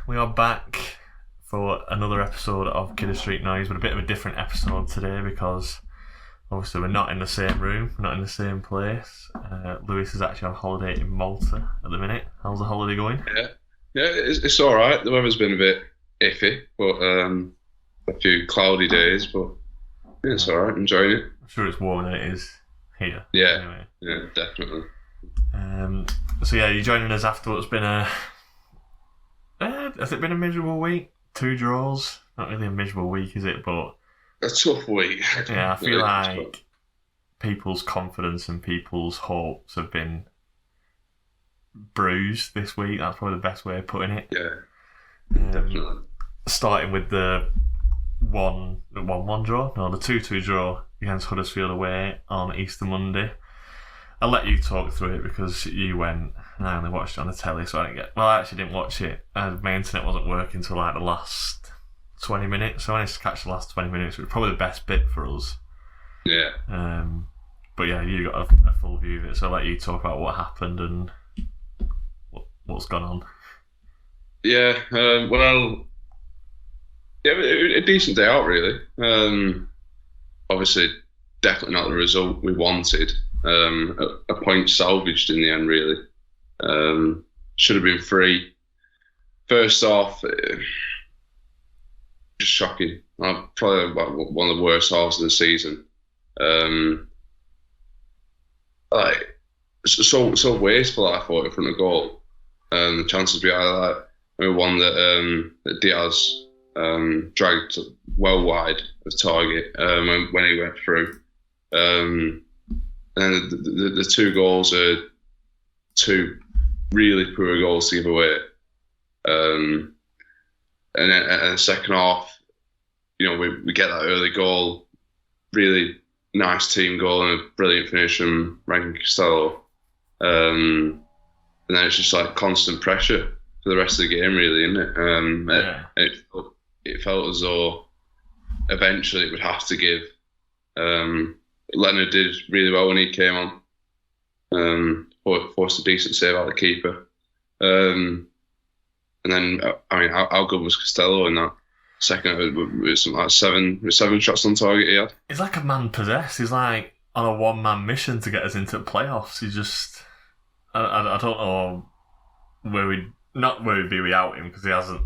we are back for another episode of Kidder Street Noise, but a bit of a different episode today because obviously we're not in the same room, we're not in the same place. Lewis is actually on holiday in Malta at the minute. How's the holiday going? It's all right. The weather's been a bit iffy, but a few cloudy days, but it's all right. Enjoying it. I'm sure it's warmer than it is here. Yeah, anyway. Yeah, definitely. So yeah, you're joining us after what's been has it been a miserable week? 2 draws. Not really a miserable week, is it? But a tough week. Yeah, I feel like people's confidence and people's hopes have been bruised this week. That's probably the best way of putting it. Yeah, definitely. Starting with the 1-1 draw, the 2-2 draw against Huddersfield away on Easter Monday. I'll let you talk through it because you went and I only watched it on the telly, so I actually didn't watch it. My internet wasn't working until like the last 20 minutes, so I managed to catch the last 20 minutes, which was probably the best bit for us. Yeah. But yeah, you got a full view of it, so I'll let you talk about what happened and what's gone on. Yeah, a decent day out, really. Obviously, definitely not the result we wanted. A point salvaged in the end, really. Should have been 3. First off, just shocking. Probably one of the worst halves of the season. So wasteful, I thought, in front of goal. The chances we had, one that Diaz dragged well wide of target when he went through. And the 2 goals are 2 really poor goals to give away. And then in the second half, we get that early goal, really nice team goal and a brilliant finish from Rankin Costello. And then it's just like constant pressure for the rest of the game, really, isn't it? It felt as though eventually it would have to give. Leonard did really well when he came on. Forced a decent save out of the keeper. And then, how good was Costello in that second? It was something like 7 shots on target he had. He's like a man possessed. He's like on a one-man mission to get us into the playoffs. He just... I don't know where we'd be without him because he hasn't...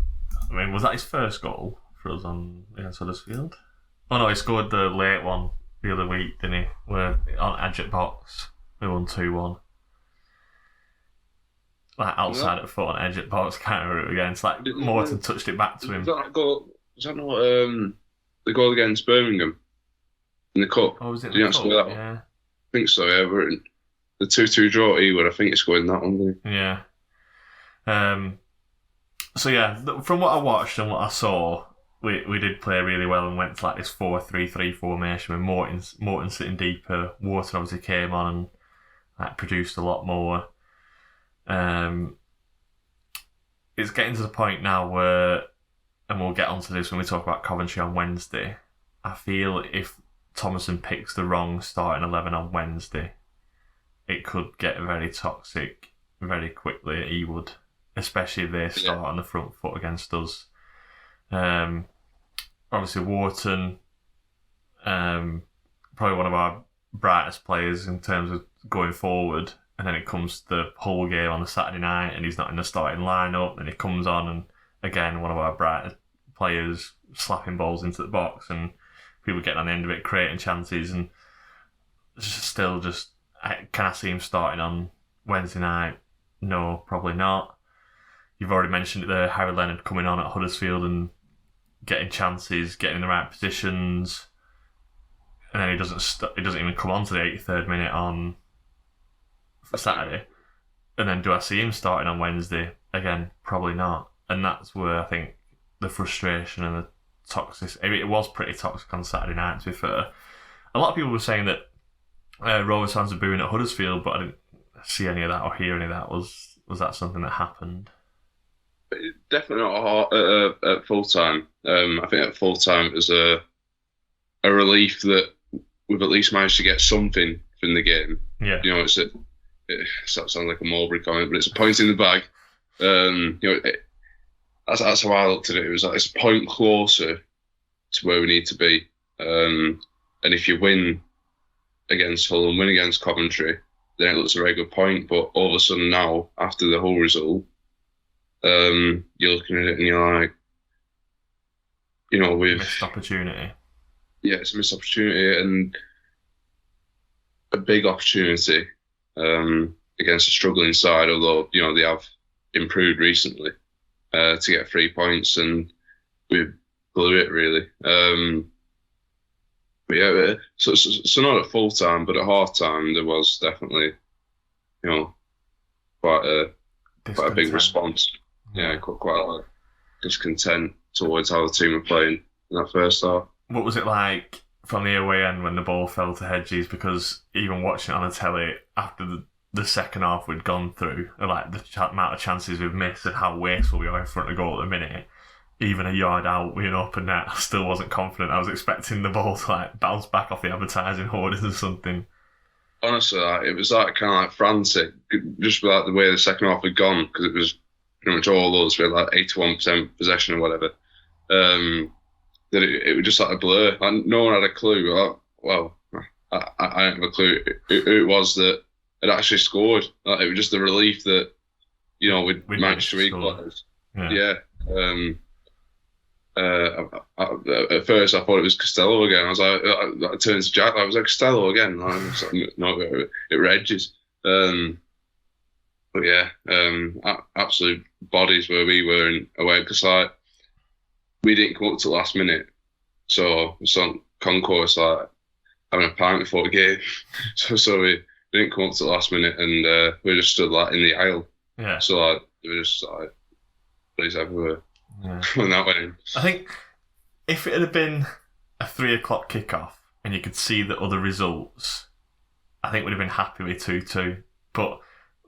was that his first goal for us against Huddersfield? Oh no, he scored the late one the other week, didn't he? We're on edge at box. We won 2-1. Like outside at foot on edge at box, can't remember it again. It's like Morton touched it back to him. Was that not the goal against Birmingham in the cup? Oh, was it Did you not score that one? Yeah. I think so, yeah. We're in the 2-2 draw at Ewood. I think he scored in that one, didn't he? Yeah. So yeah, from what I watched and what I saw, we did play really well and went to like this 4-3-3 formation with Morton sitting deeper. Wharton obviously came on and like produced a lot more. It's getting to the point now where, and we'll get onto this when we talk about Coventry on Wednesday, I feel if Thomason picks the wrong starting 11 on Wednesday, it could get very toxic very quickly at Ewood, especially if they start on the front foot against us. Obviously Wharton, probably one of our brightest players in terms of going forward, and then it comes to the Hull game on the Saturday night and he's not in the starting lineup, and he comes on and again one of our brightest players slapping balls into the box and people getting on the end of it, creating chances, and still just, can I see him starting on Wednesday night? No, probably not. You've already mentioned it there, Harry Leonard coming on at Huddersfield and getting chances, getting in the right positions, and then he doesn't even come on to the 83rd minute on Saturday. And then do I see him starting on Wednesday? Again, probably not. And that's where I think the frustration and the toxic. It was pretty toxic on Saturday night, to be fair. A lot of people were saying that Rovers fans were booing at Huddersfield, but I didn't see any of that or hear any of that. Was that something that happened? Definitely not at full time. I think at full time it was a relief that we've at least managed to get something from the game. Yeah. It sounds like a Mulberry comment, but it's a point in the bag. that's how I looked at it. It was like it's a point closer to where we need to be. And if you win against Hull and win against Coventry, then it looks a very good point. But all of a sudden now, after the whole result, you're looking at it and you're like, with Missed opportunity. Yeah, it's a missed opportunity and a big opportunity against a struggling side. Although they have improved recently to get 3 points, and we blew it really. But yeah, so not at full time, but at half time there was definitely quite a big response. Yeah, quite a lot of discontent towards how the team were playing in that first half. What was it like from the away end when the ball fell to Hedges? Because even watching it on the telly after the second half we'd gone through, like the amount of chances we've missed and how wasteful we are in front of goal at the minute, even a yard out with an open net, I still wasn't confident. I was expecting the ball to like bounce back off the advertising hoardings or something. Honestly, it was like kind of like frantic, just like the way the second half had gone, because it was pretty much all us. We had like 81% possession or whatever. That it was just like a blur. Like, no one had a clue. I didn't have a clue who it was that had actually scored. Like, it was just the relief that we'd managed to equalise. Yeah. At first, I thought it was Costello again. I was like, I turned to Jack. I was like, Costello again. I was like, no, it were Edges. But yeah, absolute bodies where we were in away, because like we didn't come up to the last minute, so it's on concourse like having a pint before the game. so we didn't come up to the last minute, and we just stood like in the aisle. Yeah. So like we were just like bodies everywhere. Yeah. When that went in. I think if it had been a 3 o'clock kickoff and you could see the other results, I think we'd have been happy with 2-2. But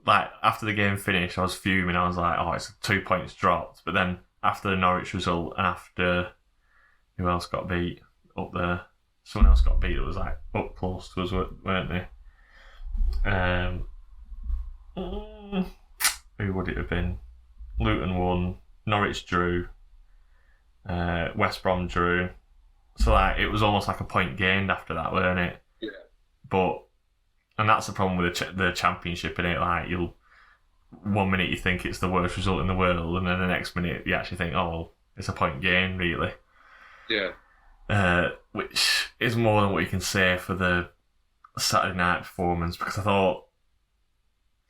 like after the game finished, I was fuming. I was like, oh, it's 2 points dropped. But then after the Norwich result and after who else got beat up there? Someone else got beat that was like up close to us, weren't they? Who would it have been? Luton won, Norwich drew, West Brom drew. So like it was almost like a point gained after that, weren't it? Yeah. And that's the problem with the Championship, innit? Like you'll 1 minute you think it's the worst result in the world, and then the next minute you actually think, oh, well, it's a point gain, really. Yeah. Which is more than what you can say for the Saturday night performance, because I thought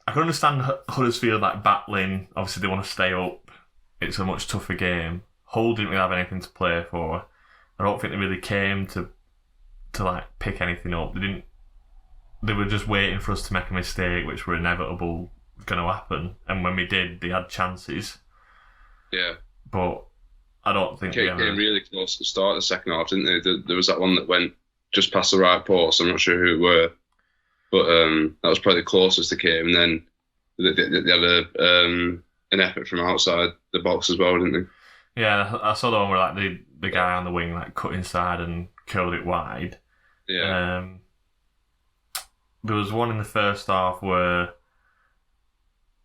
I could understand Huddersfield like battling. Obviously, they want to stay up. It's a much tougher game. Hull didn't really have anything to play for. I don't think they really came to like pick anything up. They didn't. They were just waiting for us to make a mistake, which were inevitable, going to happen. And when we did, they had chances. Yeah. But I don't think they came really close to the start of the second half, didn't they? There was that one that went just past the right post. I'm not sure who it were, but that was probably the closest they came. And then they had an effort from outside the box as well, didn't they? Yeah, I saw the one where like the guy on the wing like cut inside and curled it wide. Yeah. There was one in the first half where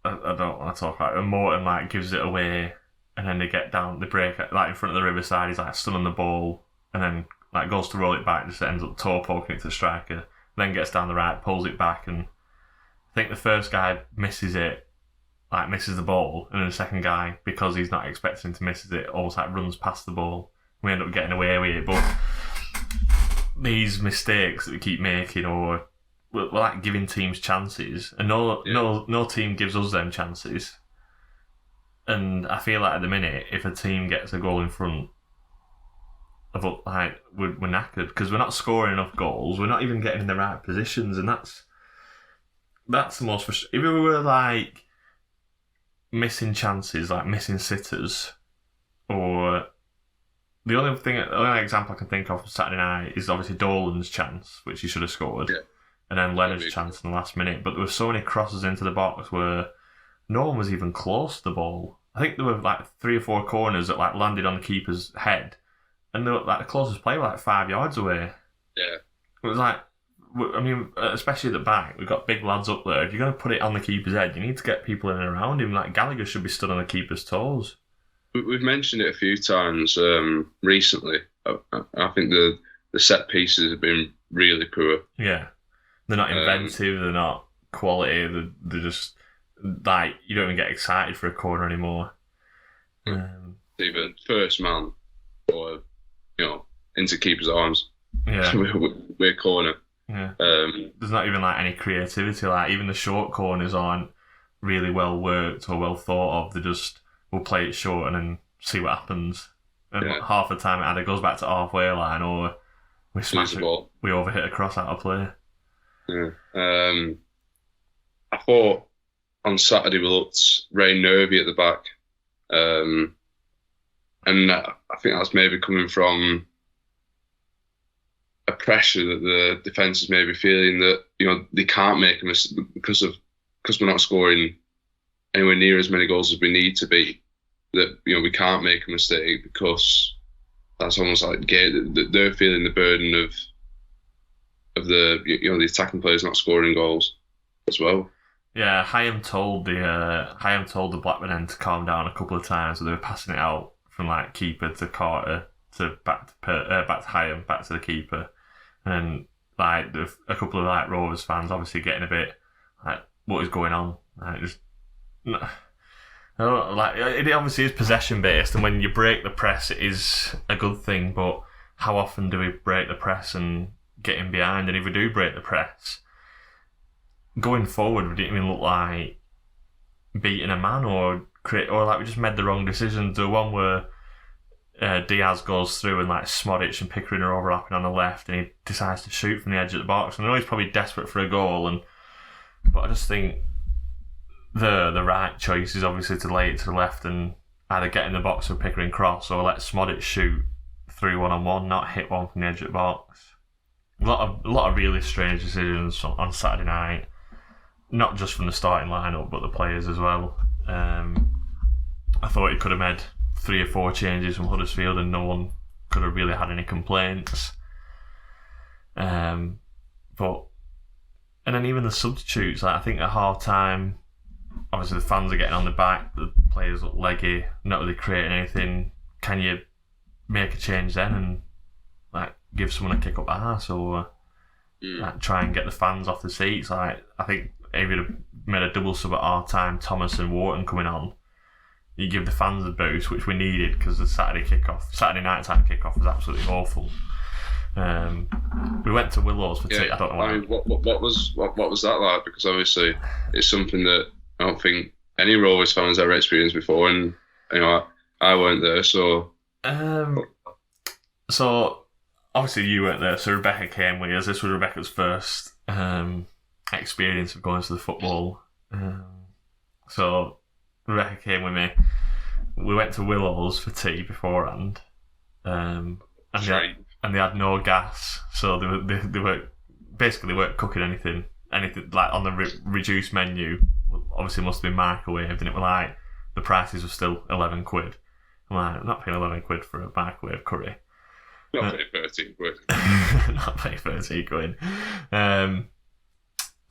I don't want to talk about it. Morton like gives it away, and then they get down, they break like in front of the Riverside. He's like stood on the ball, and then like goes to roll it back, just ends up toe poking it to the striker. Then gets down the right, pulls it back, and I think the first guy misses it, like misses the ball, and then the second guy, because he's not expecting to miss it, almost like runs past the ball. We end up getting away with it, but these mistakes that we keep making, or we're like giving teams chances, and no team gives us them chances. And I feel like at the minute, if a team gets a goal in front of like we're knackered, because we're not scoring enough goals. We're not even getting in the right positions, and that's the most frustrating. If we were like missing chances, like missing sitters, or the only example I can think of from Saturday night is obviously Dolan's chance, which he should have scored, and then Leonard's chance in the last minute. But there were so many crosses into the box where no one was even close to the ball. I think there were like 3 or 4 corners that like landed on the keeper's head, and they were, like the closest player like 5 yards away. Yeah, it was like, I mean, especially at the back, we've got big lads up there. If you're going to put it on the keeper's head, you need to get people in and around him. Like Gallagher should be stood on the keeper's toes. we've mentioned it a few times recently. I think the set pieces have been really poor. Yeah, they're not inventive. They're not quality. They're just like you don't even get excited for a corner anymore. Either first man or into keeper's arms. Yeah, we're corner. Yeah. There's not even like any creativity. Like even the short corners aren't really well worked or well thought of. They just will play it short and then see what happens. And half the time it either goes back to halfway line or we smash it. We overhit a cross out of play. Yeah. I thought on Saturday we looked very nervy at the back. And I think that's maybe coming from a pressure that the defence is maybe feeling that they can't make a mistake because we're not scoring anywhere near as many goals as we need to be. That we can't make a mistake because that's almost like they're feeling the burden of the attacking players not scoring goals as well. Yeah, Hyam told the Blackburn end to calm down a couple of times, so they were passing it out from like keeper to Carter to back to Hyam, back to the keeper, and like a couple of like Rovers fans obviously getting a bit like, what is going on? Like, just I don't know, like it obviously is possession based, and when you break the press, it is a good thing. But how often do we break the press and get in behind? And if we do break the press, going forward, we didn't even look like beating a man or like we just made the wrong decisions. The one where Diaz goes through and like Smodic and Pickering are overlapping on the left, and he decides to shoot from the edge of the box. And I know he's probably desperate for a goal, but I just think the right choice is obviously to lay it to the left and either get in the box for Pickering cross or let Smodic shoot through 1-on-1, not hit one from the edge of the box. A lot of really strange decisions on Saturday night, not just from the starting lineup but the players as well. I thought he could have made 3 or 4 changes from Huddersfield and no one could have really had any complaints. And then even the substitutes, like I think at half time, obviously the fans are getting on the back, the players look leggy, not really creating anything. Can you make a change then and like give someone a kick up the arse or like, try and get the fans off the seats? Like I think if you'd have made a double sub at half time, Thomas and Wharton coming on, you give the fans a boost, which we needed because the Saturday night time kickoff was absolutely awful. We went to Willows for tea. I don't know. I mean, what was that like? Because obviously it's something that I don't think any Rovers fans ever experienced before, and I weren't there, so. So obviously you weren't there. So Rebecca came with us. This was Rebecca's first experience of going to the football. So Rebecca came with me. We went to Willows for tea beforehand, and they had no gas, so they weren't cooking anything like on the reduced menu. Obviously, must have been microwaved, and it was like the prices were still 11 quid. I'm like, I'm not paying 11 quid for a microwave curry. Not paying 13 quid. Not paying 13 quid.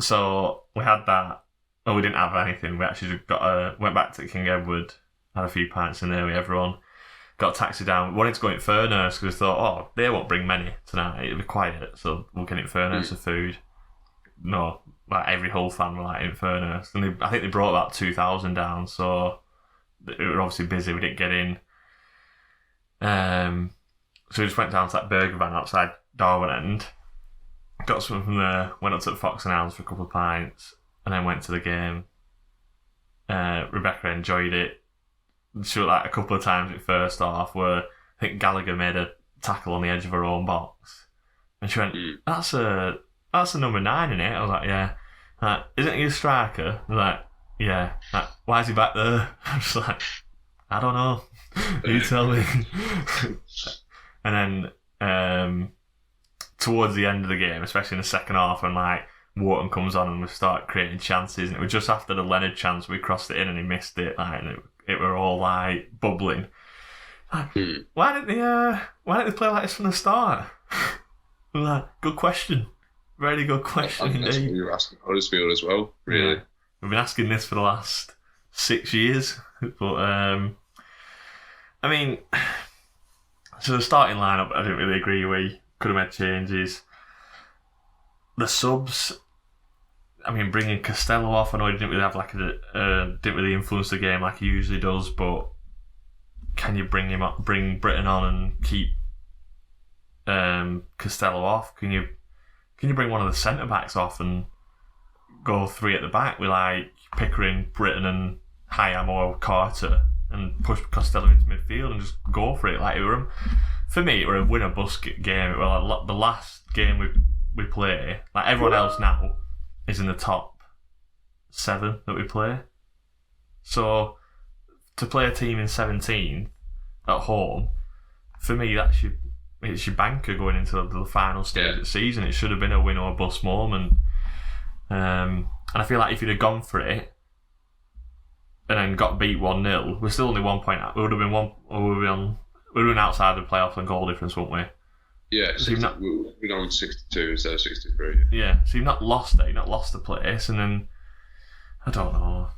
So we had that. Well, we didn't have anything. We actually went back to King Edward, had a few pints in there with everyone, got a taxi down. We wanted to go in Furness because we thought, they won't bring many tonight. It'll be quiet, so we'll get in Furness for food. No, like every Hull fan were like in Furness. And I think they brought about 2,000 down, so it were obviously busy. We didn't get in. So we just went down to that burger van outside Darwin End, got something from there, went up to the Fox and Hounds for a couple of pints, and then went to the game. Rebecca enjoyed it. She was like a couple of times at first half where I think Gallagher made a tackle on the edge of her own box, and she went, "That's a number 9 in it." I was like, "Yeah." Like, "Isn't he a striker?" I was like, "Yeah." Like, "Why is he back there?" I was like, "I don't know. You tell me." And then towards the end of the game, especially in the second half, when like Wharton comes on and we start creating chances, and it was just after the Leonard chance we crossed it in and he missed it, like, and it were all like bubbling. Like, why didn't they play like this from the start? Like, good question, very good question indeed. That's what you were asking Huddersfield as well, really. Yeah. We've been asking this for the last 6 years, but I mean, so the starting lineup, I didn't really agree with. Could have made changes. The subs, I mean, bringing Costello off, I know he didn't really have didn't really influence the game like he usually does, but can you bring Britton on and keep Costello off? Can you bring one of the centre backs off and go 3 at the back with like Pickering, Britton, and Hyam or Carter, and push Costello into midfield and just go for it? Like, for me, it was a win or bust game. It was like the last game we play. Like, everyone else now is in the top 7 that we play. So to play a team in 17th at home, for me, it's your banker going into the final stage of the season. It should have been a win or bust moment. And I feel like if you'd have gone for it and then got beat 1-0, we're still only 1 point out. We would have been outside the playoffs on goal difference, wouldn't we? Yeah, so we're on 62 instead of 63. Yeah, so you've not lost it, you've not lost the place, and then I don't know.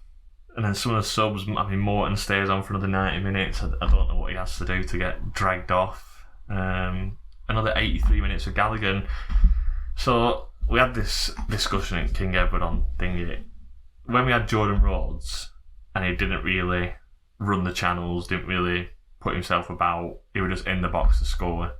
And then some of the subs, I mean, Morton stays on for another 90 minutes. I don't know what he has to do to get dragged off. Another 83 minutes with Gallagher. So we had this discussion in King Edward on Thingy. When we had Jordan Rhodes, and he didn't really run the channels, didn't really put himself about, he was just in the box to score.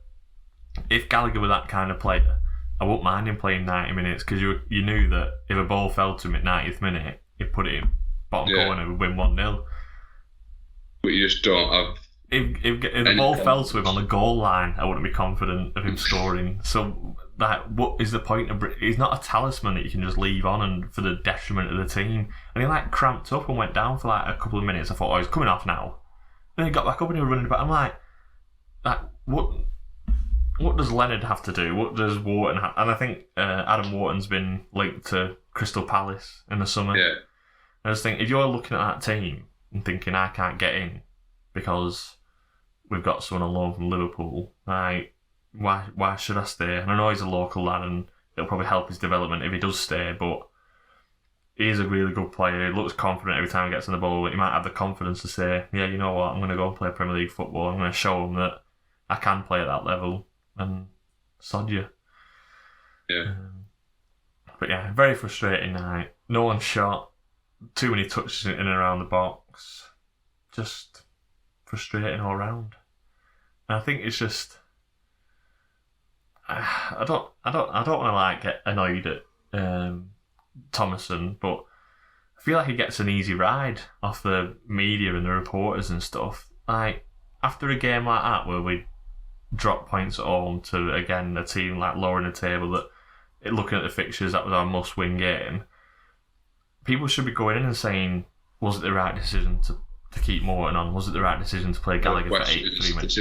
If Gallagher were that kind of player, I wouldn't mind him playing 90 minutes, because you knew that if a ball fell to him at 90th minute, he'd put it in bottom corner and would win 1-0. But you just don't have... If the ball fell to him on the goal line, I wouldn't be confident of him scoring. So, what is the point of... He's not a talisman that you can just leave on and for the detriment of the team. And he cramped up and went down for a couple of minutes. I thought, he's coming off now. Then he got back up and he was running back. I'm like what does Leonard have to do? What does Wharton have? And I think Adam Wharton's been linked to Crystal Palace in the summer. Yeah. I just think, if you're looking at that team and thinking, I can't get in because we've got someone on loan from Liverpool, like, why should I stay? And I know he's a local lad and it'll probably help his development if he does stay, but he is a really good player. He looks confident every time he gets on the ball. He might have the confidence to say, yeah, you know what, I'm going to go and play Premier League football. I'm going to show him that I can play at that level, and sod you. Yeah. But yeah, very frustrating night. No one shot. Too many touches in and around the box. Just frustrating all round. And I think it's just... I don't want to get annoyed at Thomason, but I feel like he gets an easy ride off the media and the reporters and stuff. Like, after a game like that where we drop points at home to, again, a team like lower in the table, that looking at the fixtures, that was our must-win game, people should be going in and saying, was it the right decision to keep Morton on? Was it the right decision to play Gallagher for 83 minutes?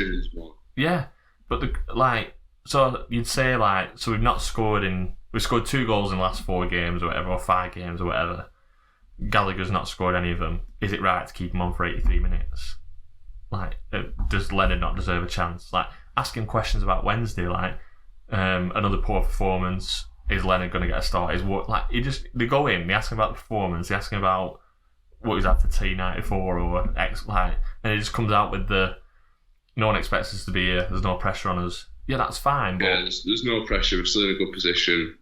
Yeah, but so you'd say so we've scored 2 goals in the last 4 games or whatever, or 5 games or whatever. Gallagher's not scored any of them. Is it right to keep him on for 83 minutes? Does Leonard not deserve a chance? Asking questions about Wednesday, another poor performance. Is Leonard going to get a start? They go in, they ask him about the performance, they ask him about what he's had for T94 or X, and it just comes out with no one expects us to be here, there's no pressure on us. Yeah, that's fine. But... Yeah, there's no pressure, we're still in a good position.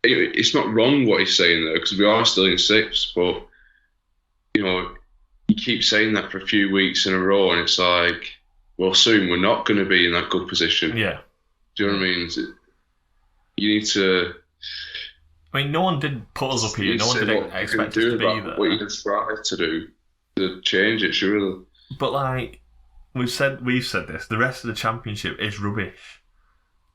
It's not wrong what he's saying though, because we are still in 6th, but you keep saying that for a few weeks in a row, and it's like, well, soon we're not going to be in that good position. Yeah. Do you know what I mean? You need to... I mean, no one did put us up here. No one did expect us to be there. What you can strive to do to change it, surely. But we've said this. The rest of the championship is rubbish.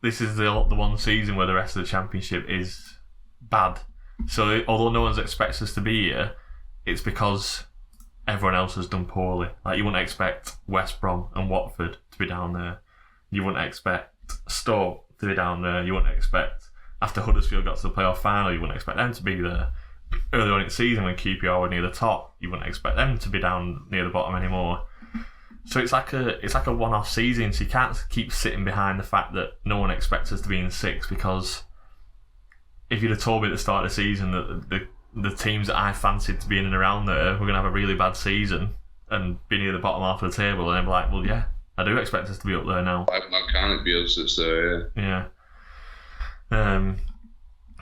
This is the one season where the rest of the championship is bad. So although no one expects us to be here, it's because everyone else has done poorly. You wouldn't expect West Brom and Watford to be down there. You wouldn't expect Stoke to be down there. You wouldn't expect, after Huddersfield got to the playoff final, you wouldn't expect them to be there. Early on in the season, when QPR were near the top, you wouldn't expect them to be down near the bottom anymore. So it's like a one-off season. So you can't keep sitting behind the fact that no one expects us to be in 6, because if you'd have told me at the start of the season that the teams that I fancied to be in and around there were going to have a really bad season and be near the bottom half of the table, and I'm like, well, yeah, I do expect us to be up there now. Why can't it be us that's there? Yeah.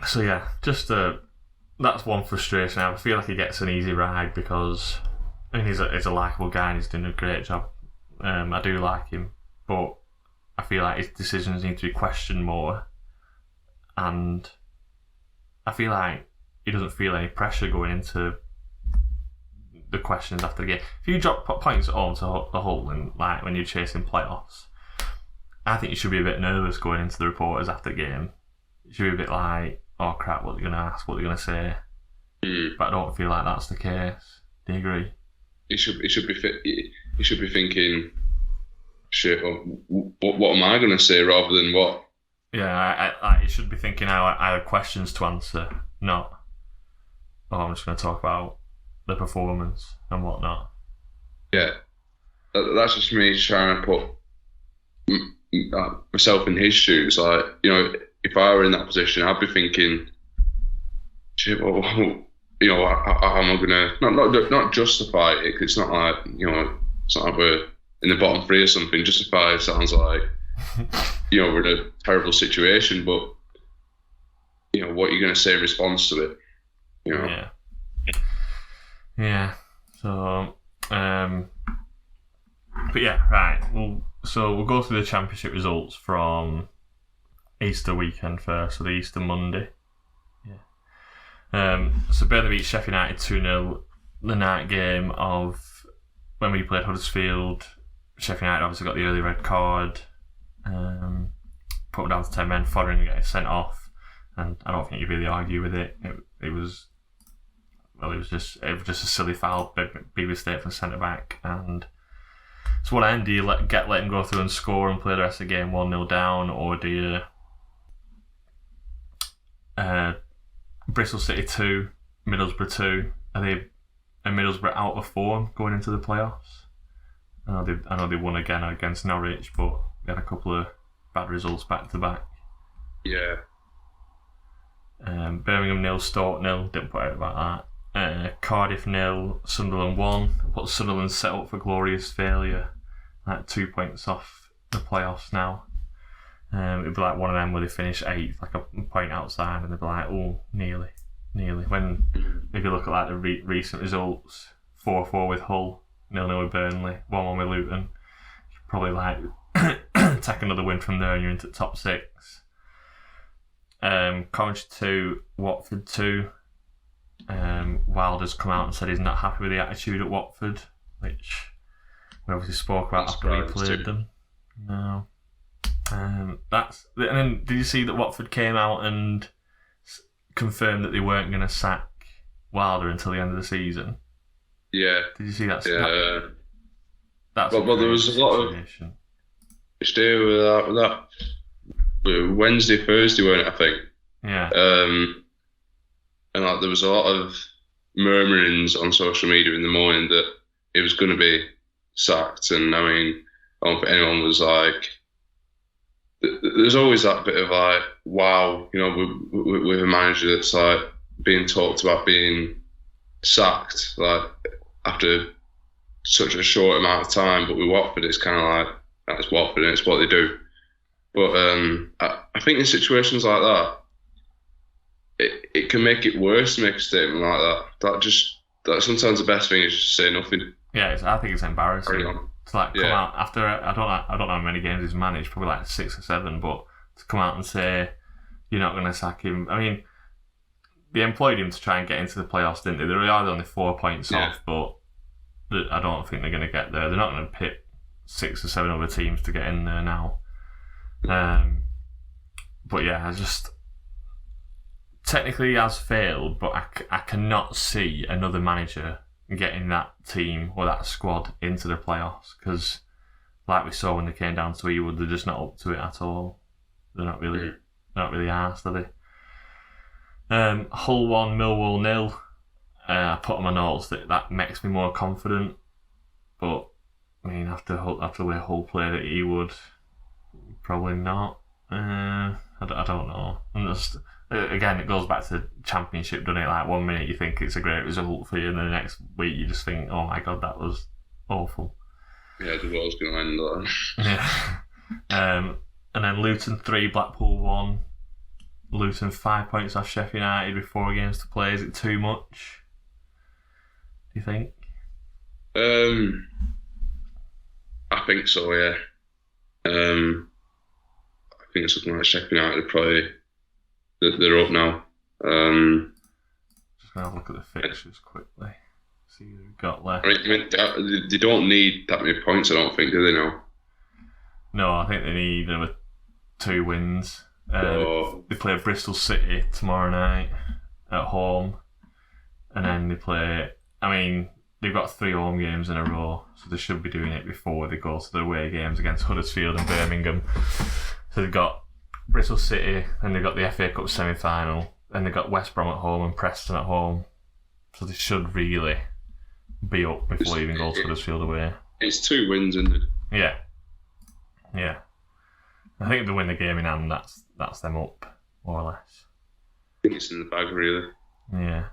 So yeah, just that's one frustration. I feel like he gets an easy ride because he's a likeable guy and he's doing a great job. I do like him, but I feel like his decisions need to be questioned more, and I feel like he doesn't feel any pressure going into the questions after the game. If you drop points at home to the Hull and like when you're chasing playoffs, I think you should be a bit nervous going into the reporters after the game. You should be a bit like, oh crap, what are they going to ask, what are they going to say? But I don't feel like that's the case. Do you agree? He should be thinking, shit, what am I going to say rather than what? Yeah, I should be thinking I have questions to answer, not, oh, I'm just going to talk about the performance and whatnot. Yeah, that's just me trying to put myself in his shoes. Like, if I were in that position, I'd be thinking, shit, well, how am I gonna not justify it? Cause it's not like it's not like we're in the bottom three or something. Justify it sounds like we're in a terrible situation, but what are you gonna say in response to it? Yeah. So, but yeah, right. We'll go through the Championship results from Easter weekend first, so the Easter Monday. So Burnley beat Sheffield United 2-0. The night game of when we played Huddersfield, Sheffield United obviously got the early red card. Put down to 10 men, Fotheringham getting sent off, and I don't think you really argue with it. It was just a silly foul, big mistake from centre back, and so what end do you let him go through and score and play the rest of the game 1-0 down, or do you Bristol City 2, Middlesbrough 2? Are Middlesbrough out of form going into the playoffs? I know they won again against Norwich, but they had a couple of bad results back to back. Yeah. Birmingham 0, Stoke 0. Didn't put out about that. Cardiff 0, Sunderland 1. Put Sunderland set up for glorious failure. Like 2 points off the playoffs now. It'd be like one of them where they finish 8th, like a point outside, and they'd be like, oh, nearly. When if you look at like the recent results, 4-4 with Hull, 0-0 with Burnley, 1-1 with Luton, you could probably like take another win from there and you're into the top 6. Coventry 2, Watford 2. Wilder's come out and said he's not happy with the attitude at Watford, which we obviously spoke about after we played them. No. And then did you see that Watford came out and confirmed that they weren't going to sack Wilder until the end of the season? Yeah. Did you see that? Yeah. That's well, there was a lot of which day with that Wednesday, Thursday, weren't it, I think? Yeah. And like there was a lot of murmurings on social media in the morning that it was going to be sacked, and I mean, I don't think anyone was like. There's always that bit of like, wow, with a manager that's like being talked about being sacked, like after such a short amount of time. But with Watford, it's kind of like that's Watford and it's what they do. But I think in situations like that, it can make it worse to make a statement like that. That sometimes the best thing is just say nothing. Yeah, I think it's embarrassing. To like come out after I don't know how many games he's managed, probably like 6 or 7, but to come out and say you're not going to sack him. I mean, they employed him to try and get into the playoffs, didn't they? They are only 4 points off, but I don't think they're going to get there. They're not going to pit 6 or 7 other teams to get in there now. But yeah, I just technically he has failed, but I cannot see another manager getting that team or that squad into the playoffs, because like we saw when they came down to Ewood, they're just not up to it at all. They're not really arsed, are they? Hull 1, Millwall 0. I put on my notes that makes me more confident, but I mean after the way Hull played at Ewood, probably not. I don't know. again, it goes back to Championship, doesn't it? Like 1 minute you think it's a great result for you, and then the next week you just think, oh my God, that was awful. Yeah, the world's going to end on. Yeah. And then Luton 3, Blackpool 1. Luton 5 points off Sheffield United with 4 games to play. Is it too much, do you think? I think so, yeah. I think it's something like Sheffield United probably, they're up now. Just going to have a look at the fixtures quickly. See who we've got left. I mean, they don't need that many points, I don't think, do they now? No, I think they need another 2 wins. They play Bristol City tomorrow night at home. And then they play... I mean, they've got 3 home games in a row, so they should be doing it before they go to the away games against Huddersfield and Birmingham. So they've got Bristol City, and they've got the FA Cup semi-final, and they've got West Brom at home and Preston at home. So they should really be up before they even go to Huddersfield away. It's 2 wins, isn't it? Yeah. Yeah. I think if they win the game in hand, that's them up, more or less. I think it's in the bag, really. Yeah.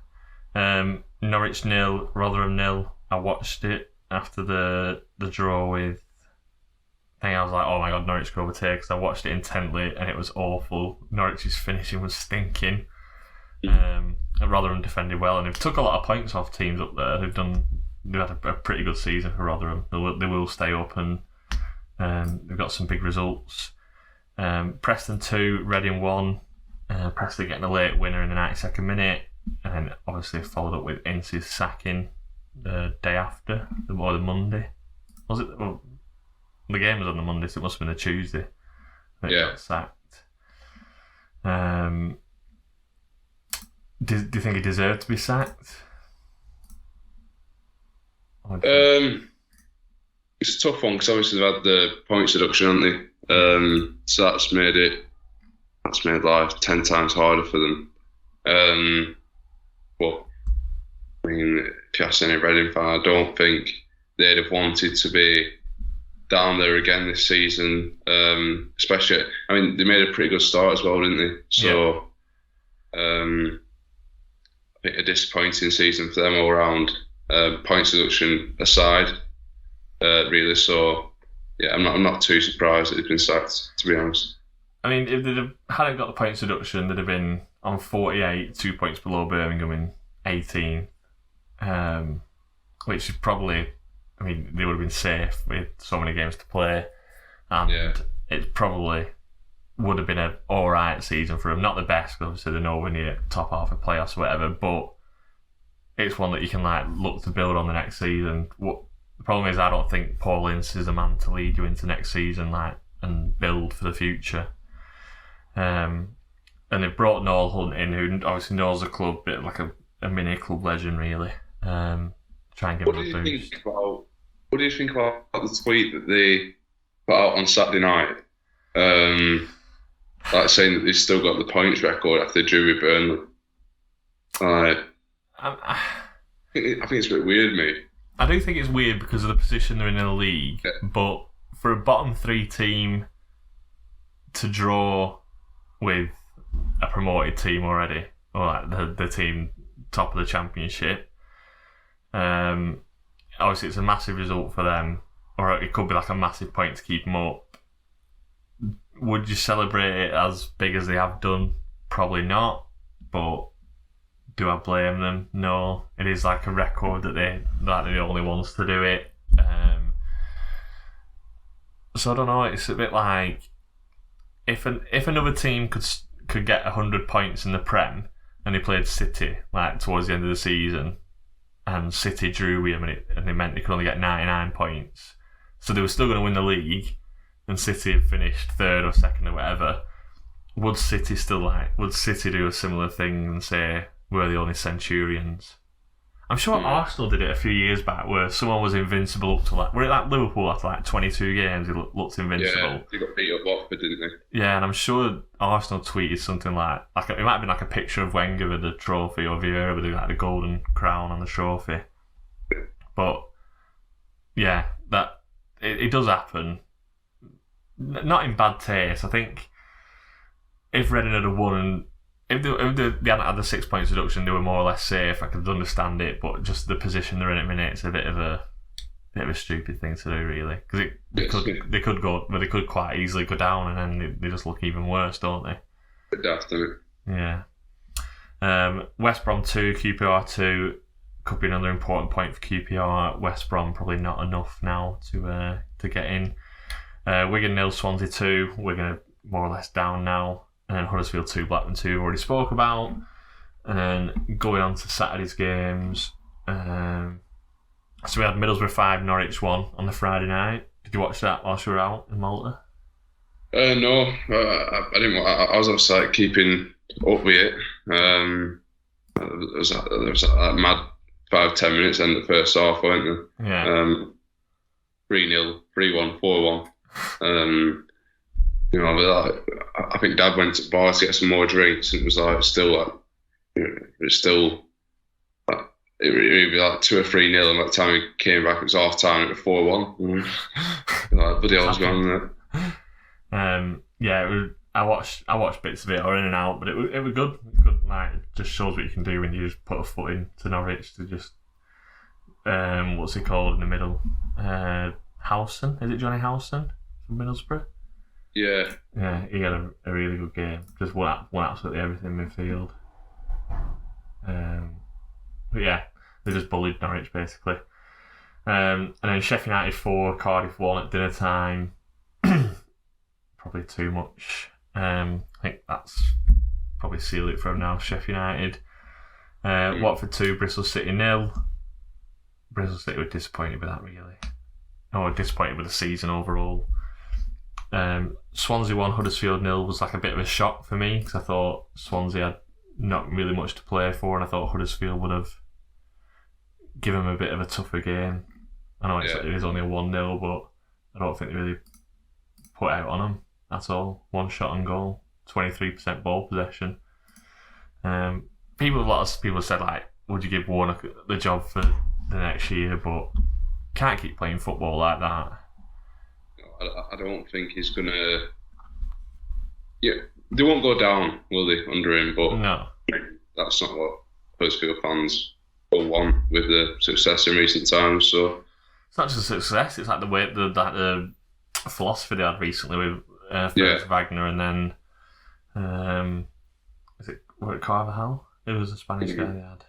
Norwich 0, Rotherham 0. I watched it after the draw with... I think I was like, oh my God, Norwich could overtake, because I watched it intently and it was awful. Norwich's finishing was stinking. And Rotherham defended well, and they've took a lot of points off teams up there. They've had a pretty good season for Rotherham. They will stay up, and they've got some big results. Preston 2, Reading 1. Preston getting a late winner in the 92nd minute, and then obviously followed up with Ince's sacking the day after, or the Monday. Was it? Well, the game was on the Monday, so it must have been the Tuesday that he got sacked. Do you think he deserved to be sacked? It's a tough one, because obviously they've had the points deduction, haven't they? So that's made life 10 times harder for them. But I mean, if you ask any Reading fan, I don't think they'd have wanted to be down there again this season. Especially, I mean, they made a pretty good start as well, didn't they? So, I think a disappointing season for them all round. Points deduction aside, really. So, yeah, I'm not too surprised that they've been sacked, to be honest. I mean, if they'd hadn't got the points deduction, they'd have been on 48, 2 points below Birmingham in 18, which is probably, I mean, they would have been safe with so many games to play, and it probably would have been an alright season for them. Not the best, because obviously they're nowhere near top half of playoffs or whatever, but it's one that you can look to build on the next season. The problem is, I don't think Paul Ince is the man to lead you into next season and build for the future. And they've brought Noel Hunt in, who obviously knows the club, bit like a mini club legend, really. Try and give him a boost. What do you think about the tweet that they put out on Saturday night? Saying that they've still got the points record after they drew with Burnley. I think it's a bit weird, mate. I do think it's weird because of the position they're in the league, but for a bottom 3 team to draw with a promoted team already, or like the team top of the Championship, obviously it's a massive result for them, or it could be like a massive point to keep them up. Would you celebrate it as big as they have done? Probably not, but do I blame them? No. It is like a record that they're the only ones to do it. So I don't know, it's a bit like if another team could get 100 points in the Prem, and they played City towards the end of the season, and City drew with them, and they meant they could only get 99 points, so they were still going to win the league, and City had finished 3rd or 2nd or whatever, would City do a similar thing and say we're the only Centurions? I'm sure Arsenal did it a few years back, where someone was invincible up to were it like Liverpool after 22 games, he looked invincible. Yeah, they got beat up Watford, didn't they? Yeah, and I'm sure Arsenal tweeted something like it might have been like a picture of Wenger with the trophy, or Vieira with the golden crown on the trophy. But yeah, that it does happen. Not in bad taste. I think if Reading had won they hadn't had the 6 points deduction, they were more or less safe. I could understand it, but just the position they're in at the minute, it's a bit of a stupid thing to do, really. Because they could quite easily go down, and then they just look even worse, don't they? Bit daft, isn't it? Yeah. West Brom 2, QPR 2 could be another important point for QPR. West Brom probably not enough now to get in. Wigan 0, Swansea 2. Wigan more or less down now. And then Huddersfield 2, Blackburn 2, we've already spoke about. And then going on to Saturday's games. So we had Middlesbrough 5, Norwich 1 on the Friday night. Did you watch that whilst you were out in Malta? No, I didn't. I was outside keeping up with it. There was that mad 5-10 minutes in the first half, weren't there? Yeah. 3-0, 3-1, 4-1. I think Dad went to the bar to get some more drinks, and it was like it would be like 2 or 3-0, and by the time he came back, it was half time. It was 4-1. Like, bloody hell was going on there. Yeah, I watched bits of it or in and out, but it was good. Like, it just shows what you can do when you just put a foot into Norwich to just what's he called in the middle? Howson, is it Johnny Howson from Middlesbrough? Yeah. Yeah, he had a really good game. Just won absolutely everything midfield. But yeah, they just bullied Norwich basically. And then Sheffield United 4, Cardiff 1 at dinner time. Probably too much. I think that's probably sealed it for them now. Sheffield United. Watford 2, Bristol City 0. Bristol City were disappointed with that, really. Oh, disappointed with the season overall. Swansea 1, Huddersfield 0 was like a bit of a shock for me, because I thought Swansea had not really much to play for, and I thought Huddersfield would have given them a bit of a tougher game. I know it is only a 1-0, but I don't think they really put out on them at all. 1 shot on goal, 23% ball possession. A lot of people said, like, would you give Warnock the job for the next year? But can't keep playing football like that. I don't think he's gonna. Yeah, they won't go down, will they, under him? But no, that's not what Huddersfield fans will want with the success in recent times. So it's not just a success; it's like the way the philosophy they had recently with Felix Wagner, and then was it Carvajal? It was a Spanish guy they had,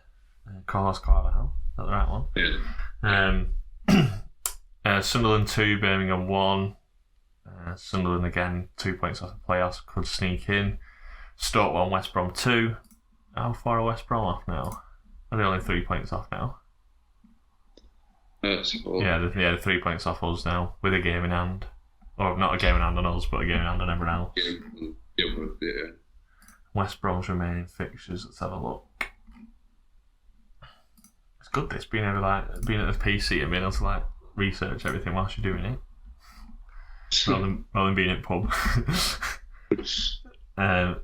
Carlos Carvajal. Is that the right one? Yeah. Sunderland 2, Birmingham 1. Sunderland again 2 points off the playoffs, could sneak in. Stoke 1, West Brom 2. How far are West Brom off now? Are they only 3 points off now? They're 3 points off us now, with a game in hand. Or not a game in hand on us, but a game in hand on everyone else. Yeah. West Brom's remaining fixtures, let's have a look. It's good this, being at the PC and being able to like research everything whilst you're doing it. rather than being at pub.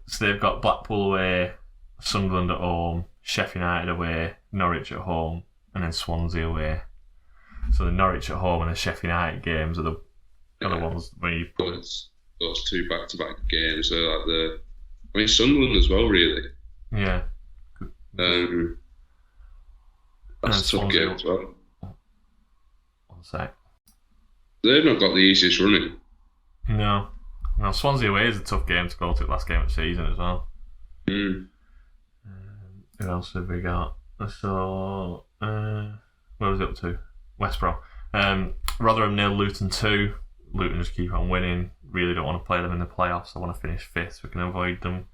So they've got Blackpool away, Sunderland at home, Sheffield United away, Norwich at home, and then Swansea away. So the Norwich at home and the Sheffield United games are the ones where you put those 2 back-to-back games are like Sunderland as well, really. Yeah. That's a tough game as well. One sec. They've not got the easiest running. No, Swansea away is a tough game to go to, last game of the season as well. Mm. Who else have we got? So, where was it up to? West Brom. Rotherham 0, Luton 2. Luton just keep on winning. Really don't want to play them in the playoffs. I want to finish 5th so we can avoid them.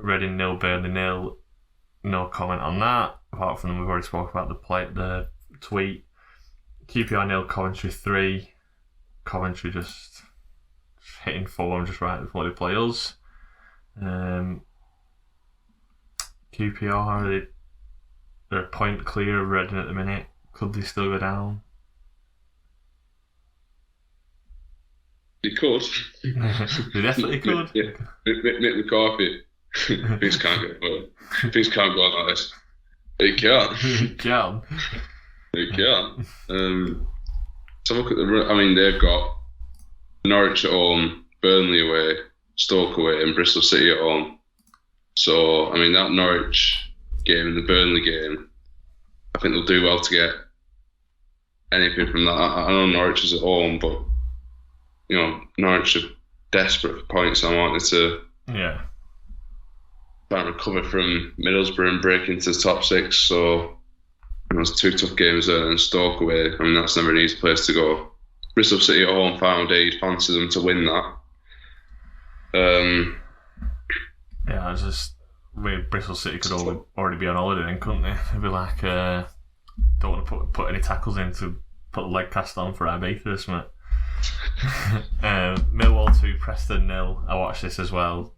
Reading 0, Burnley 0. No comment on that. Apart from them, we've already spoke about the tweet. QPR 0, Coventry 3. Coventry just hitting form just right before they play us. QPR, they're a point clear of Reading at the minute. Could they still go down? They could. They definitely could. Yeah. Mick McCarthy. Things can't go on like this. It can. It can. It can. So look at they've got Norwich at home, Burnley away, Stoke away, and Bristol City at home. So, I mean, that Norwich game and the Burnley game, I think they'll do well to get anything from that. I know Norwich is at home, but, Norwich are desperate for points. I wanted to try and recover from Middlesbrough and break into the top 6. So, there's 2 tough games there and Stoke away. I mean, that's never an easy place to go. Bristol City at home, final day, you'd fancy them to win that. I just Bristol City could already be on holiday then, couldn't they? They'd be like, don't want to put any tackles in to put the leg cast on for Ibiza or something. Millwall 2, Preston 0. I watched this as well.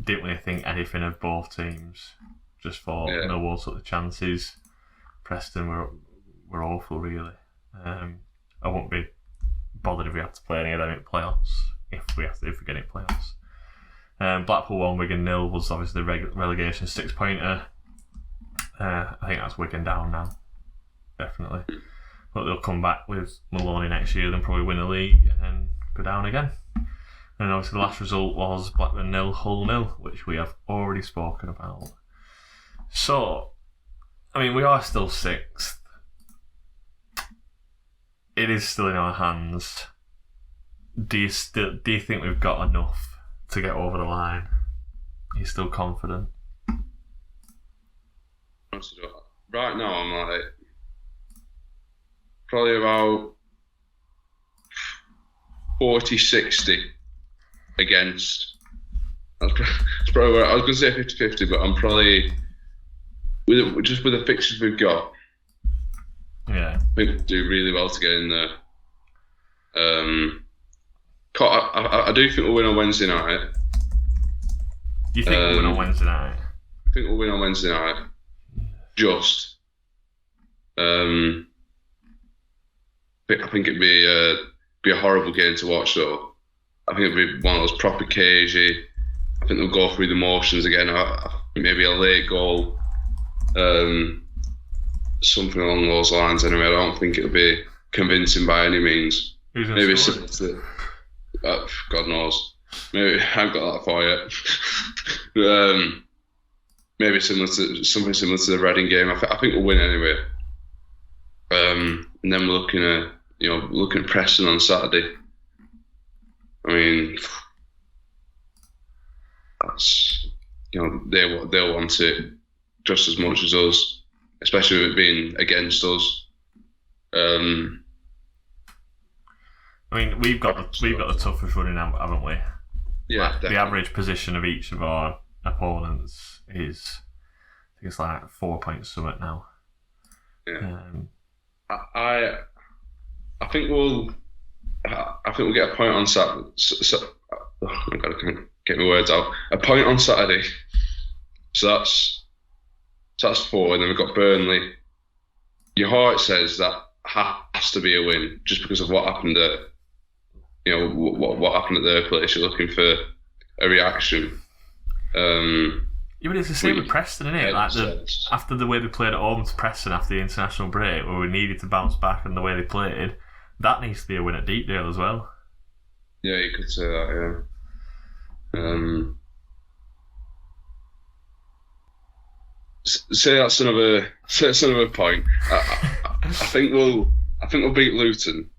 Didn't really think anything of both teams. Just thought Millwall took the chances. Preston were awful, really. I won't be bothered if we have to play any of them in playoffs. If we get in playoffs. Blackpool 1, Wigan 0 was obviously the relegation 6-pointer. I think that's Wigan down now, definitely. But they'll come back with Maloney next year, then probably win the league and then go down again. And obviously the last result was Blackburn 0, Hull 0, which we have already spoken about. So, I mean, we are still 6th. It is still in our hands. Do you think we've got enough to get over the line? Are you still confident? Right now, I'm like probably about 40-60 against. That's probably where I was going to say 50-50, but I'm probably with the fixtures we've got. Yeah, I think we'll do really well to get in there. I do think we'll win on Wednesday night. Do you think we'll win on Wednesday night? I think we'll win on Wednesday night. Just. I think it'd be a horrible game to watch, though. I think it'd be one of those proper cagey. I think they'll go through the motions again. Maybe a late goal. Something along those lines. Anyway, I don't think it'll be convincing by any means. Maybe similar to. God knows. Maybe I haven't got that far yet. Maybe something similar to the Reading game. I think we'll win anyway. And then we're looking at Preston on Saturday. I mean, that's they'll want it just as much as us, especially with it being against us. I mean, we've got the toughest running, haven't we? Yeah, like, the average position of each of our opponents is, I think it's like 4 points something now. Yeah. I think we'll get a point on Saturday. I've got to get my words out. A point on Saturday. So that's 4, and then we've got Burnley. Your heart says that has to be a win, just because of what happened at. What happened at their place. You're looking for a reaction. Yeah, but it's the same with Preston, isn't it? Like after the way they played at home to Preston after the international break, where we needed to bounce back and the way they played, that needs to be a win at Deepdale as well. Yeah, you could say that. Yeah. Say that's another point. I think we'll beat Luton.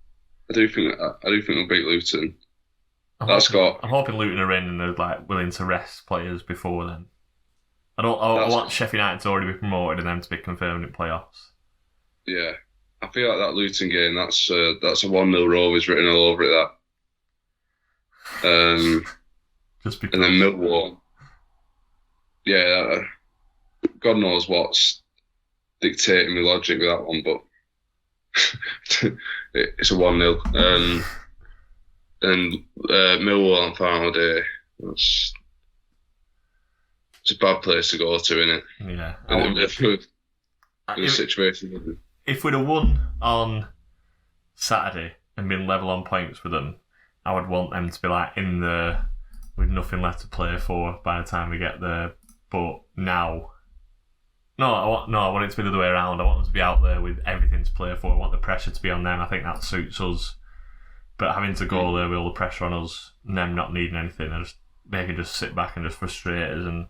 I do think we'll beat Luton. I'm hoping Luton are in and they're like willing to rest players before then. I want Sheffield United to already be promoted and them to be confirmed in playoffs. Yeah, I feel like that Luton game. That's a 1-0 Rovers written all over it. That. Just because. And then Millwall. Yeah, God knows what's dictating the logic with that one, but it's a 1-0. And Millwall on final day. It's a bad place to go to, isn't it? Yeah. The situation. If we'd have won on Saturday and been level on points with them, I would want them to be like in there with nothing left to play for by the time we get there. But now, I want it to be the other way around. I want them to be out there with everything to play for. I want the pressure to be on them. I think that suits us. But having to go there with all the pressure on us and them not needing anything, they can just sit back and just frustrate us. And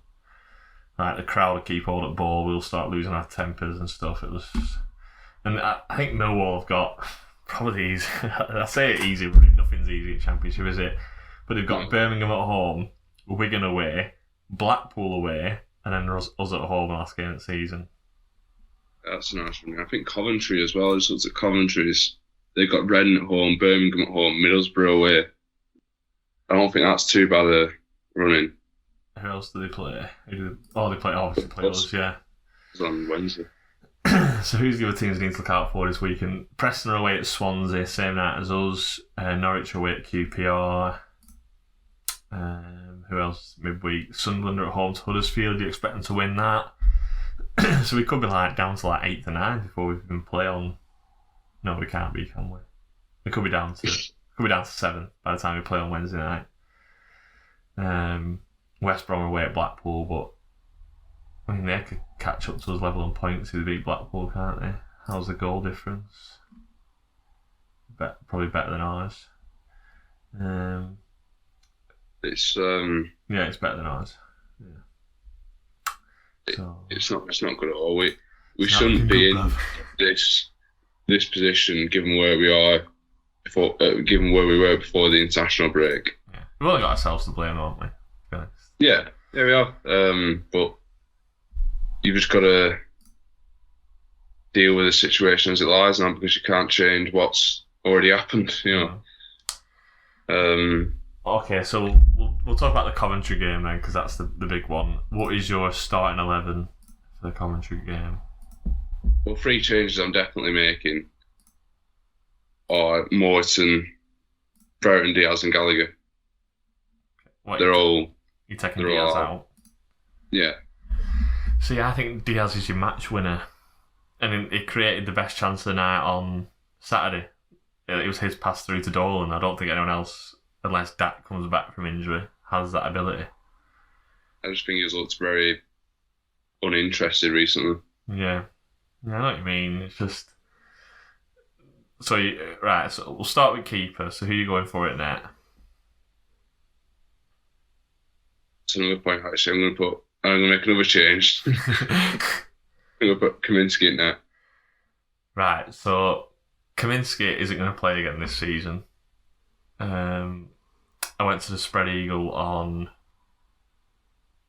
Like the crowd will keep hold at ball, we'll start losing our tempers and stuff. It was, and I think Millwall have got probably easy. I say it easy, but nothing's easy at Championship, is it? But they've got Birmingham at home, Wigan away, Blackpool away, and then us at home last game of the season. That's a nice one. I think Coventry as well. As looked at Coventry's, they've got Reading at home, Birmingham at home, Middlesbrough away. I don't think that's too bad a running. Who else do they play? They play us, yeah. It's on Wednesday. So who's the other teams they need to look out for this weekend? Preston are away at Swansea, same night as us. Norwich away at QPR. Who else midweek? Sunderland are at home to Huddersfield. Do you expect them to win that? So we could be down to 8th or 9th before we can play on. No, we can't be, can we? We could be down to 7th by the time we play on Wednesday night. West Brom are away at Blackpool, but I mean they could catch up to us level on points if they beat Blackpool, can't they? How's the goal difference? Probably better than ours. It's it's better than ours. Yeah. It's not good at all. We shouldn't be in this position given where we are given where we were before the international break. Yeah. We've only got ourselves to blame, haven't we? To be honest. Yeah, we are. But you've just got to deal with the situation as it lies now because you can't change what's already happened. Okay, so we'll talk about the Coventry game then, because that's the big one. What is your starting 11 for the Coventry game? Well, 3 changes I'm definitely making are Morton, Brereton, Diaz, and Gallagher. What, You're taking Diaz out? Yeah. See, I think Diaz is your match winner, and he created the best chance of the night on Saturday. It was his pass through to Dolan. I don't think anyone else, unless Dak comes back from injury, has that ability. I just think he's looked very uninterested recently. Yeah, I know what you mean. It's just so so we'll start with keeper. So who are you going for at net? It's another point. Actually, I'm going to make another change. I'm going to put Kaminsky in net. Right. So Kaminsky isn't going to play again this season. I went to the Spread Eagle on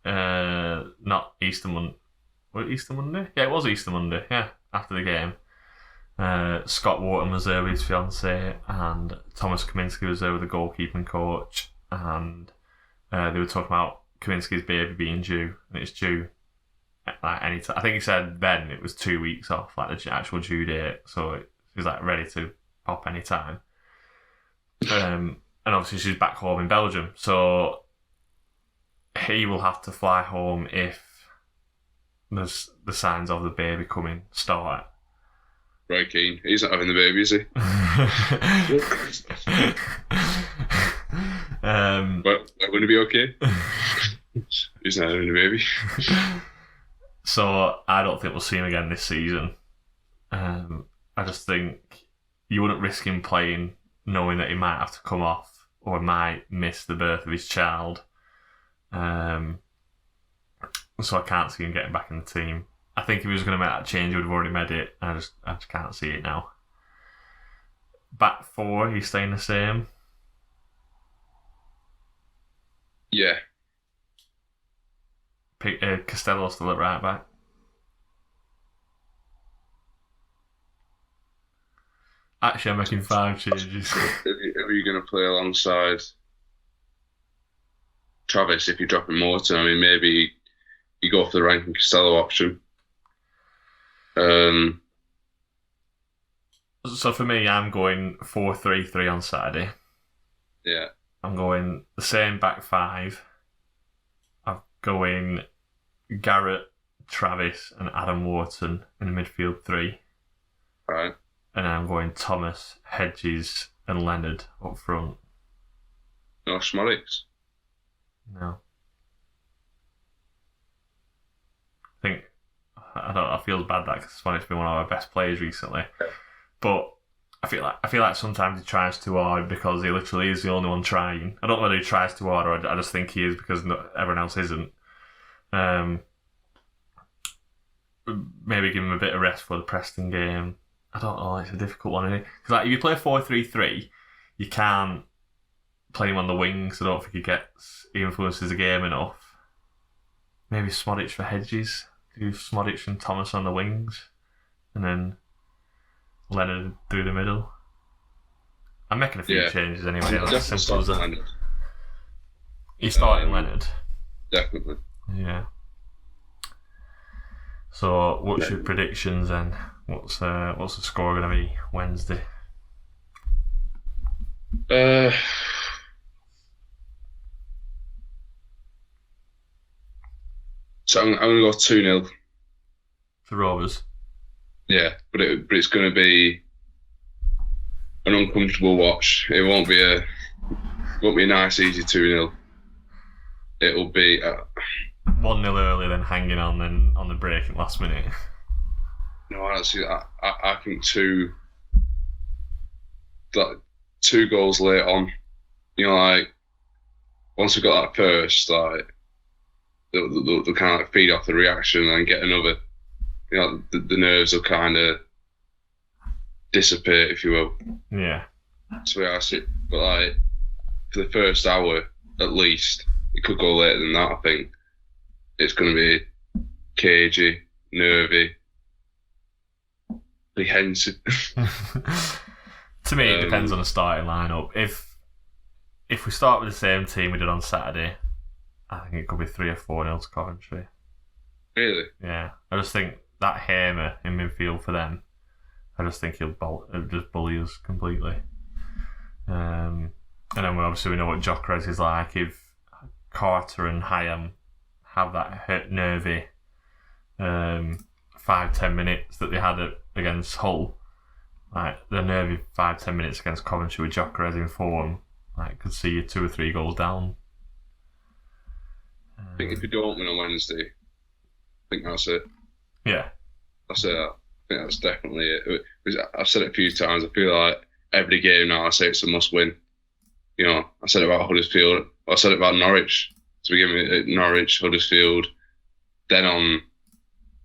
not Easter Monday. Was it Easter Monday? Yeah, it was Easter Monday. Yeah, after the game. Scott Wharton was there with his fiancée, and Thomas Kaminsky was there with the goalkeeping coach, and they were talking about Kaminsky's baby being due, and it's due any time. I think he said then it was 2 weeks off, the actual due date, so she's ready to pop any time. And obviously she's back home in Belgium, so he will have to fly home if there's the signs of the baby coming start. Right, Keane. He's not having the baby, is he? Wouldn't it be okay? He's not having the baby. So I don't think we'll see him again this season. I just think you wouldn't risk him playing knowing that he might have to come off or might miss the birth of his child. So I can't see him getting back in the team. I think if he was going to make that change, he would have already made it. I just can't see it now. Back 4, he's staying the same. Yeah. Costello still at right back. Actually, I'm making 5 changes. Are you going to play alongside Travis if you're dropping Morton? I mean, maybe you go for the Rankin Costello option. So for me, I'm going 4-3-3 on Saturday. Yeah. I'm going the same back 5. I'm going Garrett, Travis, and Adam Wharton in the midfield 3. Right. And I'm going Thomas, Hedges, and Leonard up front. No Schmorix? No. I feel bad that because Smolix's been one of our best players recently. Yeah. But I feel like sometimes he tries too hard because he literally is the only one trying. I don't know whether he tries too hard or I just think he is because everyone else isn't. maybe give him a bit of rest for the Preston game. I don't know. It's a difficult one, isn't it? Because like, if you play 4-3-3, you can't play him on the wings. I don't think he influences the game enough. Maybe Smodic for Hedges. Do Smodic and Thomas on the wings, and then Leonard through the middle. I'm making a few changes anyway. That's as simple as that. You're starting Leonard? Definitely. Yeah. So, what's your predictions then? What's the score going to be Wednesday? So I'm going to go 2-0. For Rovers? Yeah, but it's going to be an uncomfortable watch. It won't be a nice, easy 2-0. It'll be 1-0 early, then hanging on, then on the break at last minute. No, honestly, I think two goals late on. You know, like once we've got that first, like they'll kind of like feed off the reaction and get another. You know, the nerves will kind of dissipate, if you will. Yeah. That's the way I see it. But like for the first hour, at least, it could go later than that. I think it's going to be cagey, nervy, apprehensive. To me, it depends on the starting lineup. If we start with the same team we did on Saturday, I think it could be 3 or 4-0 to Coventry. Really? Yeah. I just think that Hamer in midfield for them, I just think he'll just bully us completely. And then we know what Gyökeres is like. If Carter and Hyam have that nervy 5-10 minutes that they had against Hull, like the nervy 5-10 minutes against Coventry with Gyökeres in form, like could see you 2 or 3 goals down. I think if you don't win on Wednesday, I think that's it. Yeah. That's it. I think that's definitely it. I've said it a few times. I feel like every game now I say it's a must-win. You know, I said it about Huddersfield. I said it about Norwich to begin with. Norwich, Huddersfield, then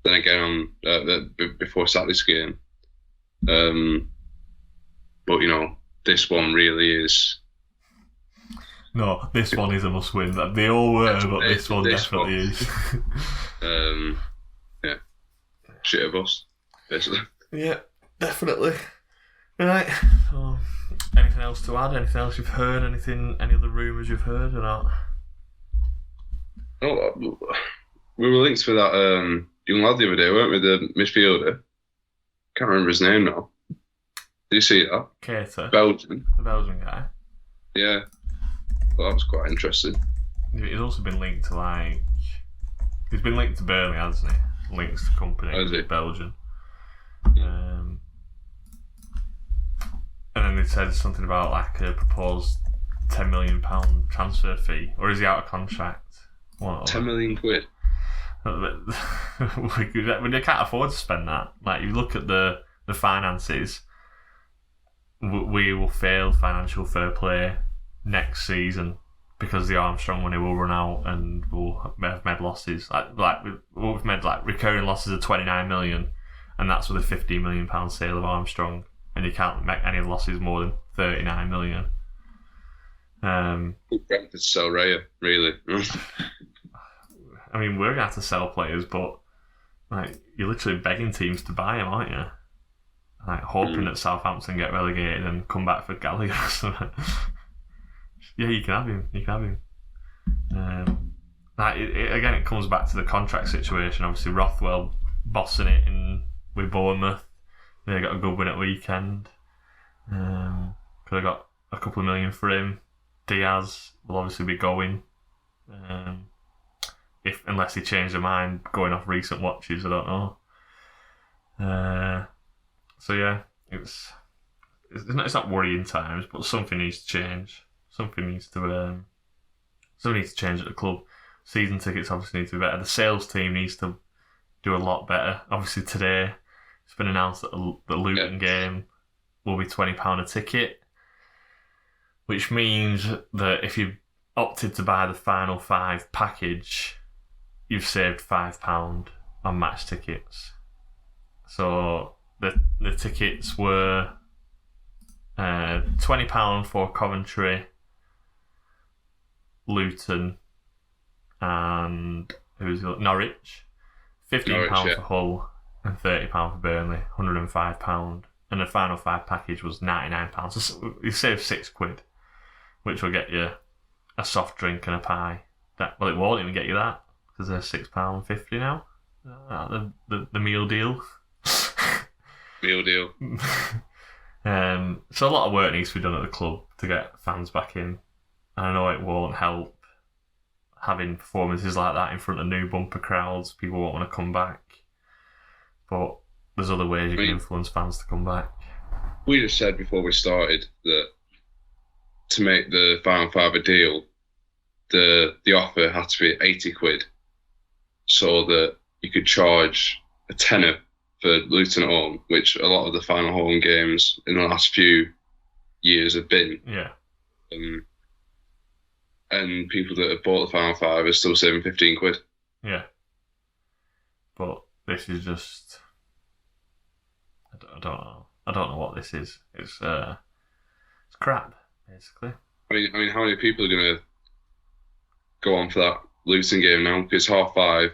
again on before Saturday's game. But you know, this one really is. No, this one is a must-win. They all were, but this one definitely is. Yeah, shit of us, basically. Yeah, definitely. Right. So, anything else to add? Anything else you've heard? Any other rumours you've heard or not? Oh, we were linked with that young lad the other day, weren't we? The midfielder. Can't remember his name now. Did you see that? Cater. Belgian. The Belgian guy. Yeah. Well, that was quite interesting. He's also been linked to he's been linked to Burnley, hasn't he? Links to company. Has he? Belgian. And then they said something about like a proposed £10 million transfer fee, or is he out of contract? What? £10 million. We can't afford to spend that. Like, you look at the finances, we will fail financial fair play next season because the Armstrong money will run out and we'll have made losses. We've made like recurring losses of 29 million, and that's with a £15 million sale of Armstrong, and you can't make any losses more than 39 million. Brentford sell Raya, really. I mean, we're gonna have to sell players, but like you're literally begging teams to buy them, aren't you? Like hoping that Southampton get relegated and come back for Gallagher or something. Yeah, you can have him. Again, it comes back to the contract situation. Obviously, Rothwell bossing it with Bournemouth. They got a good win at weekend. Could have got a couple of million for him. Diaz will obviously be going. Unless he changed their mind, going off recent watches, I don't know. So yeah, it's not worrying times, but something needs to change. Something needs to change at the club. Season tickets obviously need to be better. The sales team needs to do a lot better. Obviously today it's been announced that the Luton game will be £20 a ticket, which means that if you opted to buy the final 5 package, you've saved £5. on match tickets. So the tickets were £20 for Coventry, Luton, and Norwich. £15 for Hull and £30 for Burnley. £105, and the final 5 package was £99. So you save £6, which will get you a soft drink and a pie. It won't even get you that because they're £6.50 now. The meal deal. Meal deal. So a lot of work needs to be done at the club to get fans back in. And I know it won't help having performances like that in front of new bumper crowds. People won't want to come back. But there's other ways you can influence fans to come back. We just said before we started that to make the final 5 a deal, the offer had to be £80, so that you could charge a tenner for Luton at home, which a lot of the final home games in the last few years have been. Yeah. And people that have bought the final 5 are still saving £15. Yeah. But this is just... I don't know. I don't know what this is. It's crap, basically. I mean, how many people are going to go on for that Luton game now? Because 5:30,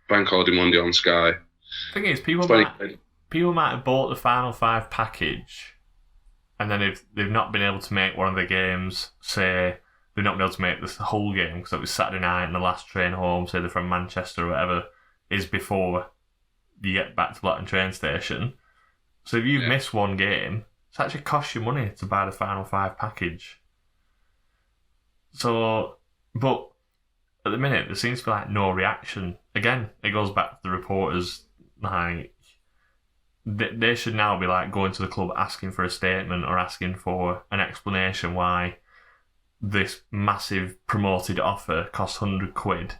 Bank Holiday Monday on Sky. The thing is, people might have bought the final 5 package, and then if they've not been able to make one of the games, say they've not been able to make this whole game because it was Saturday night and the last train home, say they're from Manchester or whatever, is before you get back to Blackburn train station. So if you've missed one game, it's actually cost you money to buy the final 5 package. So, but at the minute, there seems to be like no reaction. Again, it goes back to the reporters, like, they should now be like going to the club asking for a statement or asking for an explanation why this massive promoted offer costs £100,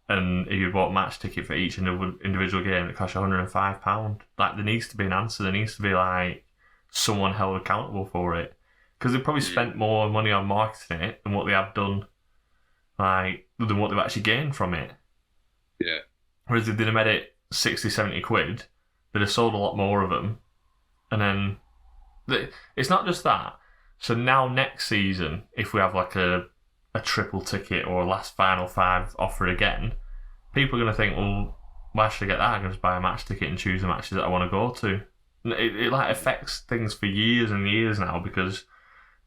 and if you bought a match ticket for each individual game, it costs you £105. Like, there needs to be an answer. There needs to be like someone held accountable for it, because they've probably spent more money on marketing it than what they have done, like, than what they've actually gained from it. Yeah. Whereas if they'd have made it £60-70, they'd have sold a lot more of them. And then it's not just that. So now next season, if we have like a triple ticket or a last final 5 offer again, people are going to think, well, why should I get that? I can just buy a match ticket and choose the matches that I want to go to. It like affects things for years and years now, because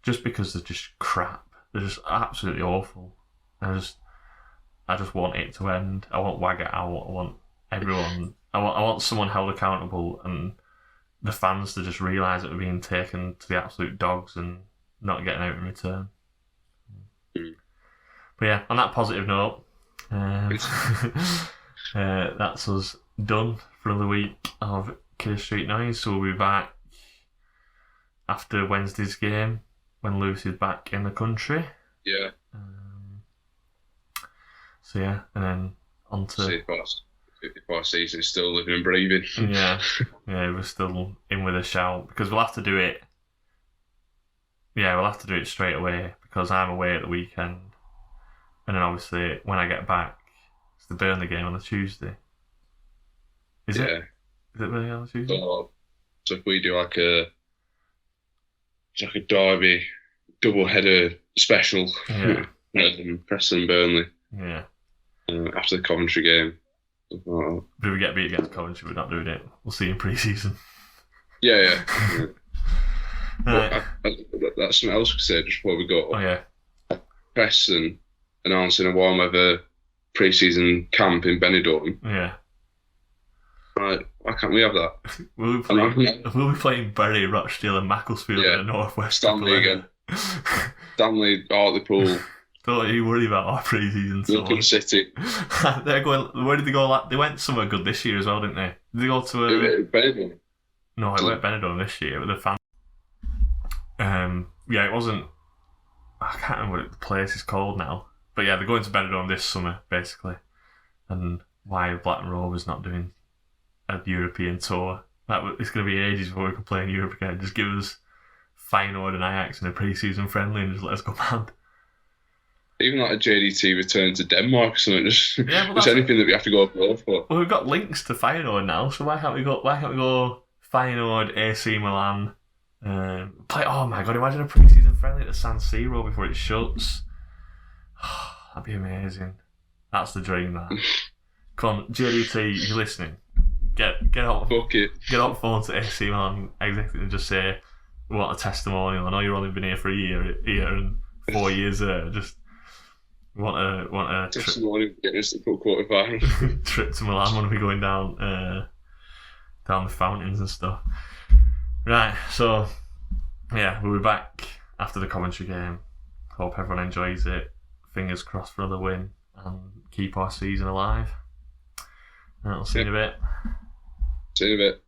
they're just crap. They're just absolutely awful. I just want it to end. I want Wag it out. I want everyone. I want someone held accountable, and the fans to just realise that we're being taken to the absolute dogs and not getting out in return. But yeah, on that positive note, that's us done for another week of Kidder Street Noise. So we'll be back after Wednesday's game when Lucy's back in the country. Yeah. So yeah, and then on to... See if our season is still living and breathing. Yeah, we're still in with a shout, because we'll have to do it. Yeah, we'll have to do it straight away, because I'm away at the weekend. And then obviously, when I get back, it's the Burnley game on the Tuesday. Is it? Is it Burnley on the Tuesday? So if we do like a derby double header special, Preston Burnley, after the Coventry game. But if we get beat against Coventry, we're not doing it. We'll see in pre-season. Yeah. That's something else we said just before we go. Oh yeah. Preston announcing a warm weather pre-season camp in Benidorm. Yeah. Right, why can't we have that? We'll be playing Bury, Rochdale and Macclesfield in the Northwest. Stanley again. Stanley, Hartlepool. Don't you worry about our pre-season. Blackburn City. They're going. Where did they go? They went somewhere good this year as well, didn't they? Did they go to Benidorm? No, it went Benidorm this year with the fans. Yeah, it wasn't. I can't remember what the place is called now. But yeah, they're going to Benidorm this summer, basically. And why Blackburn Rovers not doing a European tour? It's going to be ages before we can play in Europe again. Just give us Feyenoord and Ajax in a pre-season friendly and just let us go mad. even like a JDT return to Denmark or something. Just, Yeah, well, just anything that we have to go abroad for. Well, we've got links to Feyenoord now, so why can't we go? Why can't we go Feyenoord, AC Milan? Play. Oh my god! Imagine a pre-season friendly at the San Siro before it shuts. That'd be amazing. That's the dream. That. Come on, JDT, you're listening. Get out. Fuck it. Get on phone to AC Milan executive and just say, "We want a testimonial. I know you've only been here for a year and 4 years there. Just want a Testimonial getting us to the quarterfinal. trip to Milan when we're going down the fountains and stuff." Right, so yeah, we'll be back after the Coventry game. Hope everyone enjoys it. Fingers crossed for another win and keep our season alive. And I'll see you in a bit. See you in a bit.